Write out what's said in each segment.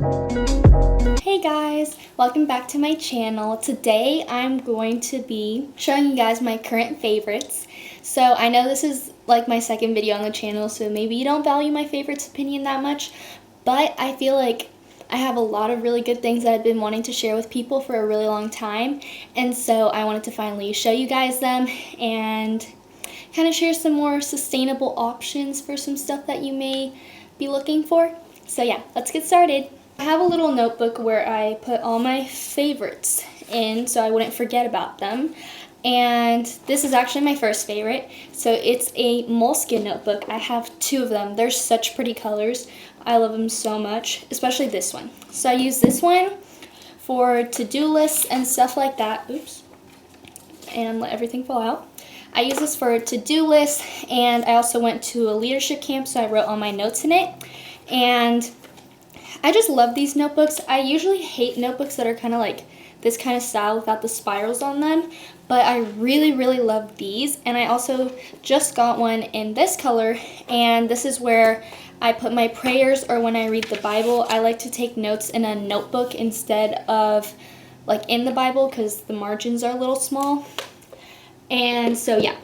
Hey guys, welcome back to my channel. Today I'm going to be showing you guys my current favorites. So I know this is like my second video on the channel, so maybe you don't value my favorites opinion that much, but I feel like I have a lot of really good things that I've been wanting to share with people for a really long time, and so I wanted to finally show you guys them and kind of share some more sustainable options for some stuff that you may be looking for. So yeah, let's get started. I have a little notebook where I put all my favorites in so I wouldn't forget about them. And this is actually my first favorite. So it's a Moleskine notebook. I have two of them. They're such pretty colors. I love them so much, especially this one. So I use this one for to-do lists and stuff like that. Oops. And let everything fall out. I use this for to-do lists, and I also went to a leadership camp, so I wrote all my notes in it. And I just love these notebooks. I usually hate notebooks that are kind of like this kind of style without the spirals on them, but I really love these. And I also just got one in this color, and this is where I put my prayers, or when I read the Bible. I like to take notes in a notebook instead of like in the Bible because the margins are a little small. And so yeah,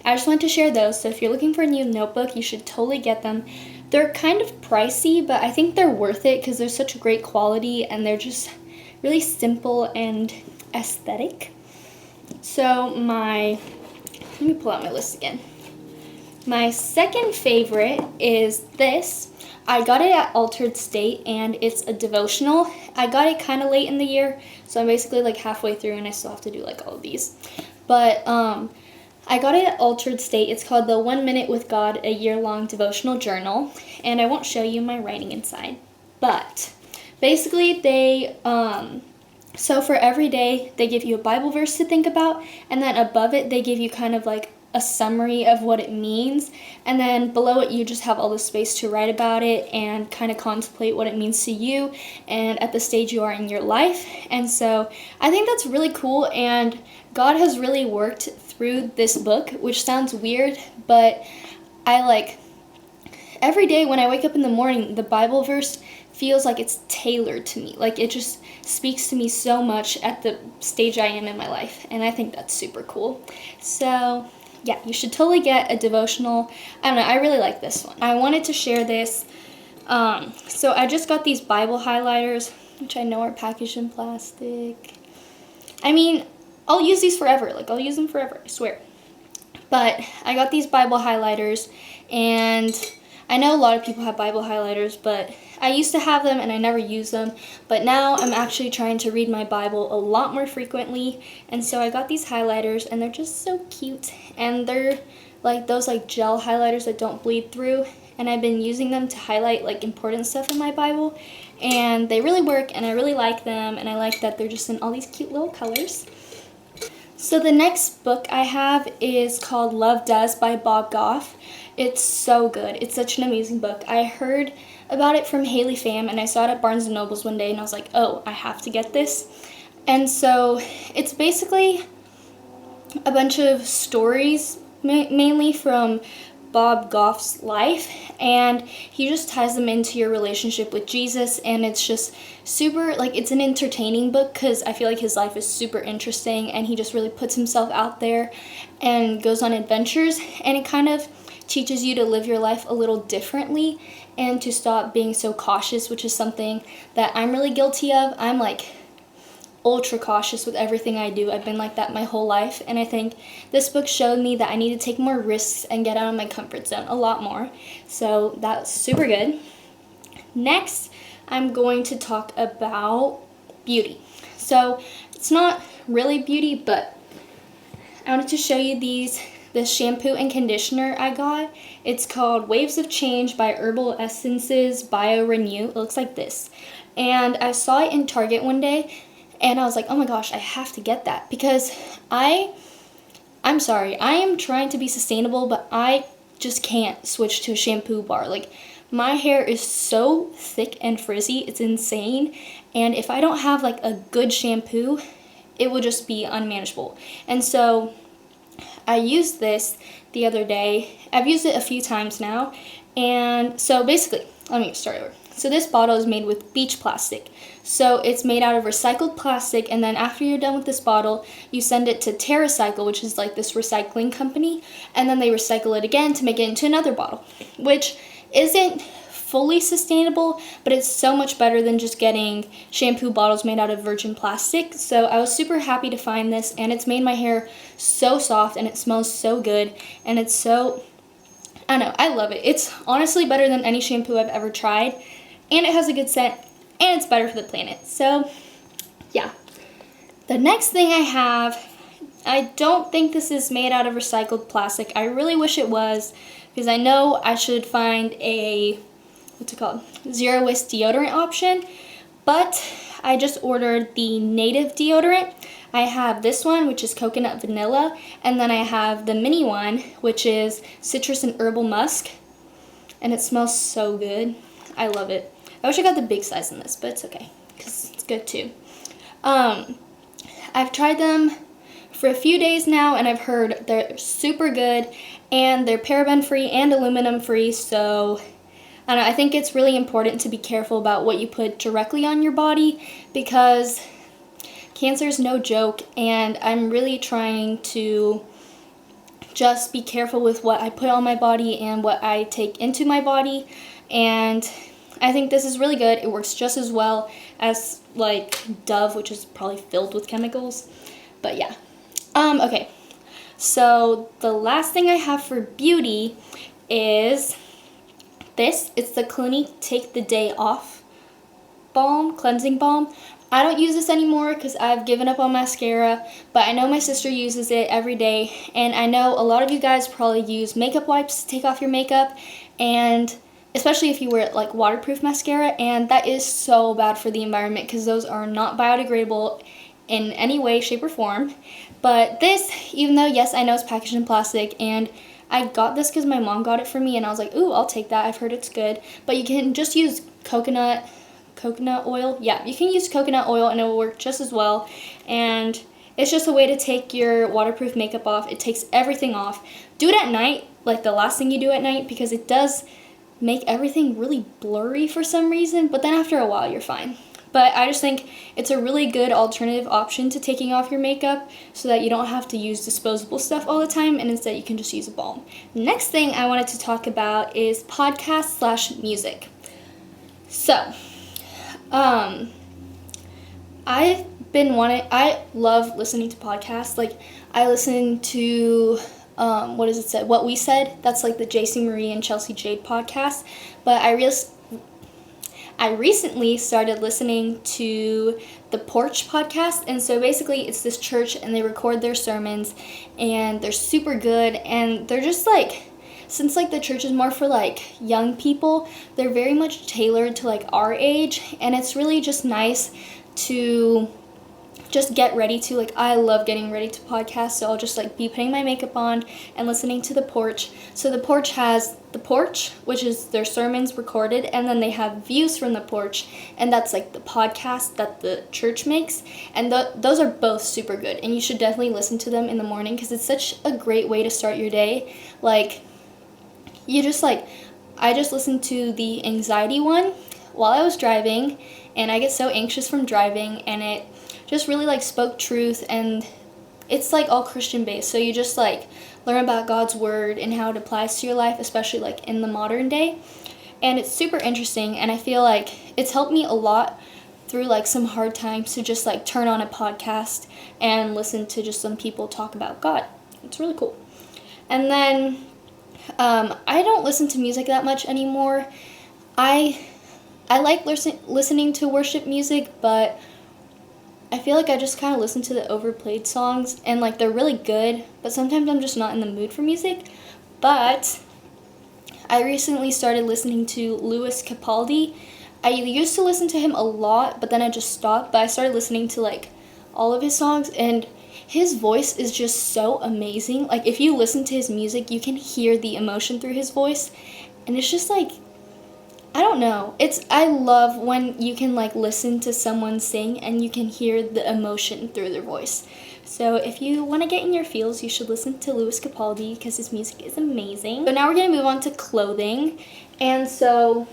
I just wanted to share those. So if you're looking for a new notebook, you should totally get them. They're kind of pricey, but I think they're worth it because they're such great quality and they're just really simple and aesthetic. So let me pull out my list again. My second favorite is this. I got it at Altered State, and it's a devotional. I got it kind of late in the year, so I'm basically like halfway through and I still have to do like all of these. But I got it at Altered State. It's called the 1 Minute with God, a year-long devotional journal. And I won't show you my writing inside. But basically so for every day, they give you a Bible verse to think about. And then above it, they give you kind of like a summary of what it means. And then below it, you just have all the space to write about it and kind of contemplate what it means to you and at the stage you are in your life. And so I think that's really cool. And God has really worked through this book, which sounds weird, but every day when I wake up in the morning, the Bible verse feels like it's tailored to me. Like it just speaks to me so much at the stage I am in my life, and I think that's super cool. So yeah, you should totally get a devotional. I don't know, I really like this one. I wanted to share this. So I just got these Bible highlighters, which I know are packaged in plastic. I mean, I'll use these forever. Like, I'll use them forever, I swear. But I got these Bible highlighters, and I know a lot of people have Bible highlighters, but I used to have them and I never used them. But now I'm actually trying to read my Bible a lot more frequently, and so I got these highlighters, and they're just so cute. And they're like those like gel highlighters that don't bleed through, and I've been using them to highlight like important stuff in my Bible, and they really work, and I really like them, and I like that they're just in all these cute little colors. So the next book I have is called Love Does by Bob Goff. It's so good. It's such an amazing book. I heard about it from Haley Pham, and I saw it at Barnes & Noble's one day, and I was like, oh, I have to get this. And so it's basically a bunch of stories, mainly from Bob Goff's life, and he just ties them into your relationship with Jesus, and it's just super, like, it's an entertaining book because I feel like his life is super interesting, and he just really puts himself out there and goes on adventures, and it kind of teaches you to live your life a little differently and to stop being so cautious, which is something that I'm really guilty of. I'm like ultra cautious with everything I do. I've been like that my whole life, and I think this book showed me that I need to take more risks and get out of my comfort zone a lot more. So that's super good. Next, I'm going to talk about beauty. So it's not really beauty, but I wanted to show you this shampoo and conditioner I got. It's called Waves of Change by Herbal Essences Bio Renew. It looks like this. And I saw it in Target one day, and I was like, oh my gosh, I have to get that because I'm sorry, I am trying to be sustainable, but I just can't switch to a shampoo bar. Like, my hair is so thick and frizzy, it's insane, and if I don't have like a good shampoo, it will just be unmanageable. And so I used this the other day. I've used it a few times now, and so basically, let me start over. So this bottle is made with beach plastic. So it's made out of recycled plastic, and then after you're done with this bottle, you send it to TerraCycle, which is like this recycling company, and then they recycle it again to make it into another bottle, which isn't fully sustainable, but it's so much better than just getting shampoo bottles made out of virgin plastic. So I was super happy to find this, and it's made my hair so soft, and it smells so good, and it's so, I don't know, I love it. It's honestly better than any shampoo I've ever tried, and it has a good scent, and it's better for the planet. So yeah. The next thing I have, I don't think this is made out of recycled plastic. I really wish it was, because I know I should find a, what's it called, zero waste deodorant option, but I just ordered the native deodorant. I have this one, which is coconut vanilla, and then I have the mini one, which is citrus and herbal musk, and it smells so good. I love it. I wish I got the big size in this, but it's okay, because it's good too. I've tried them for a few days now, and I've heard they're super good, and they're paraben free and aluminum free, so I don't know, I think it's really important to be careful about what you put directly on your body, because cancer is no joke, and I'm really trying to just be careful with what I put on my body and what I take into my body, and I think this is really good. It works just as well as like Dove, which is probably filled with chemicals, but yeah. Okay, so the last thing I have for beauty is this. It's the Clinique Take the Day Off balm, cleansing balm. I don't use this anymore because I've given up on mascara, but I know my sister uses it every day, and I know a lot of you guys probably use makeup wipes to take off your makeup, and especially if you wear like waterproof mascara, and that is so bad for the environment because those are not biodegradable in any way, shape, or form. But this, even though yes, I know it's packaged in plastic, and I got this because my mom got it for me, and I was like, ooh, I'll take that. I've heard it's good. But you can just use coconut oil. Yeah, you can use coconut oil and it will work just as well. And it's just a way to take your waterproof makeup off. It takes everything off. Do it at night, like the last thing you do at night, because it does make everything really blurry for some reason, but then after a while you're fine. But I just think it's a really good alternative option to taking off your makeup so that you don't have to use disposable stuff all the time, and instead you can just use a balm. Next thing I wanted to talk about is podcast/music. So, I love listening to podcasts. Like, I listen to, What We Said? That's like the JC Marie and Chelsea Jade podcast. But I recently started listening to the Porch podcast, and so basically it's this church, and they record their sermons, and they're super good, and they're just like, since like the church is more for like young people, they're very much tailored to like our age, and it's really just nice to just get ready to, like, I love getting ready to podcast, so I'll just like be putting my makeup on and listening to the Porch. So the Porch has the Porch, which is their sermons recorded, and then they have Views from the Porch, and that's like the podcast that the church makes, and those are both super good, and you should definitely listen to them in the morning because it's such a great way to start your day. Like, I just listened to the anxiety one while I was driving, and I get so anxious from driving, and it just really like spoke truth, and it's like all Christian based, so you just like learn about God's word and how it applies to your life, especially like in the modern day, and it's super interesting, and I feel like it's helped me a lot through like some hard times to just like turn on a podcast and listen to just some people talk about God. It's really cool. And then I don't listen to music that much anymore. I like listening to worship music, but I feel like I just kind of listen to the overplayed songs, and like they're really good, but sometimes I'm just not in the mood for music. But I recently started listening to Lewis Capaldi. I used to listen to him a lot, but then I just stopped, but I started listening to like all of his songs, and his voice is just so amazing. Like, if you listen to his music, you can hear the emotion through his voice, and it's just like, I don't know. I love when you can like listen to someone sing and you can hear the emotion through their voice. So if you want to get in your feels, you should listen to Lewis Capaldi because his music is amazing. So now we're going to move on to clothing. And so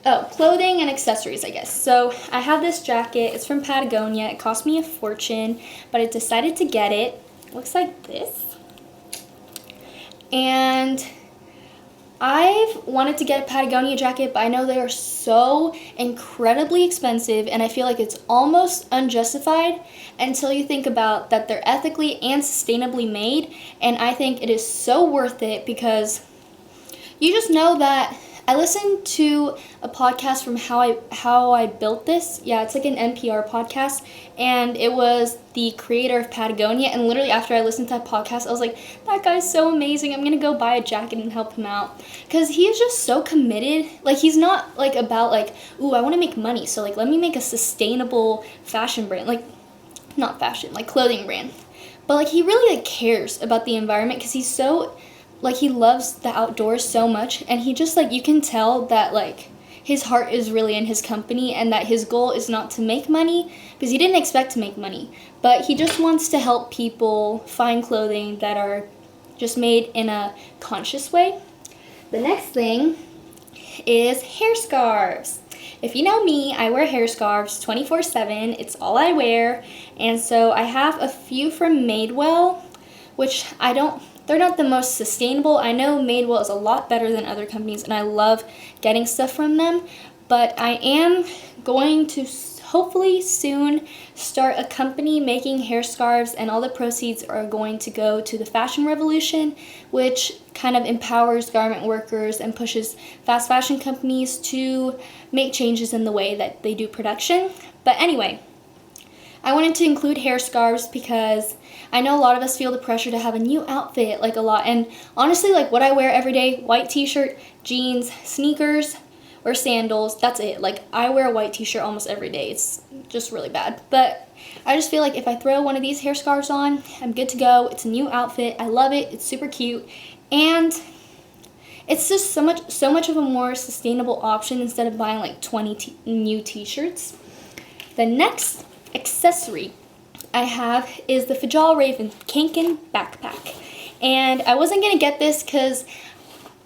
Oh, clothing and accessories, I guess. So I have this jacket. It's from Patagonia. It cost me a fortune, but I decided to get it. It looks like this. And I've wanted to get a Patagonia jacket, but I know they are so incredibly expensive, and I feel like it's almost unjustified until you think about that they're ethically and sustainably made, and I think it is so worth it because you just know that. I listened to a podcast from how I built this. Yeah, it's like an NPR podcast, and it was the creator of Patagonia, and literally after I listened to that podcast, I was like, that guy's so amazing. I'm going to go buy a jacket and help him out cuz he is just so committed. Like, he's not like about like, ooh, I want to make money, so like let me make a sustainable fashion brand. Like, not fashion, like clothing brand. But like he really like cares about the environment cuz he's so like he loves the outdoors so much, and he just like, you can tell that like his heart is really in his company and that his goal is not to make money because he didn't expect to make money, but he just wants to help people find clothing that are just made in a conscious way. The next thing is hair scarves. If you know me, I wear hair scarves 24/7. It's all I wear, and so I have a few from Madewell, which they're not the most sustainable. I know Madewell is a lot better than other companies, and I love getting stuff from them, but I am going to hopefully soon start a company making hair scarves, and all the proceeds are going to go to the fashion revolution, which kind of empowers garment workers and pushes fast fashion companies to make changes in the way that they do production. But anyway, I wanted to include hair scarves because I know a lot of us feel the pressure to have a new outfit, like a lot. And honestly, like what I wear every day, white t-shirt, jeans, sneakers, or sandals, that's it. Like I wear a white t-shirt almost every day. It's just really bad. But I just feel like if I throw one of these hair scarves on, I'm good to go. It's a new outfit. I love it. It's super cute. And it's just so much of a more sustainable option instead of buying like 20 new t-shirts. The next accessory I have is the Fajal Raven Kanken backpack. And I wasn't going to get this because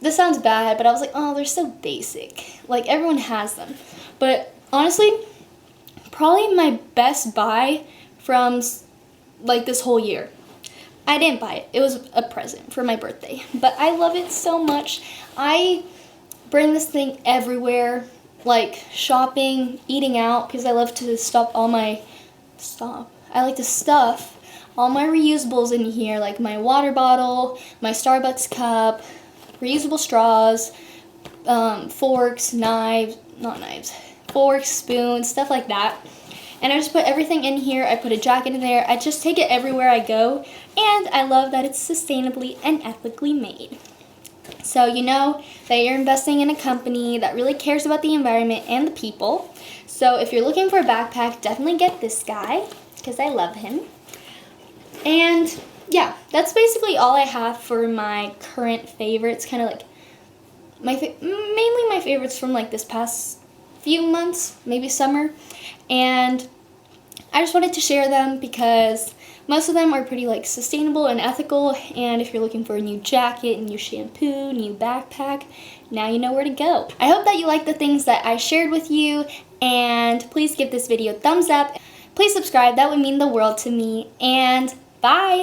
this sounds bad, but I was like, oh, they're so basic. Like, everyone has them. But honestly, probably my best buy from like this whole year. I didn't buy it. It was a present for my birthday. But I love it so much. I bring this thing everywhere, like shopping, eating out, because I love to I like to stuff all my reusables in here, like my water bottle, my Starbucks cup, reusable straws, forks, forks, spoons, stuff like that. And I just put everything in here. I put a jacket in there. I just take it everywhere I go. And I love that it's sustainably and ethically made. So you know that you're investing in a company that really cares about the environment and the people. So if you're looking for a backpack, definitely get this guy because I love him. And yeah, that's basically all I have for my current favorites. Kind of like mainly my favorites from like this past few months, maybe summer. And I just wanted to share them because most of them are pretty like sustainable and ethical, and if you're looking for a new jacket, new shampoo, new backpack, now you know where to go. I hope that you like the things that I shared with you, and please give this video a thumbs up. Please subscribe, that would mean the world to me, and bye!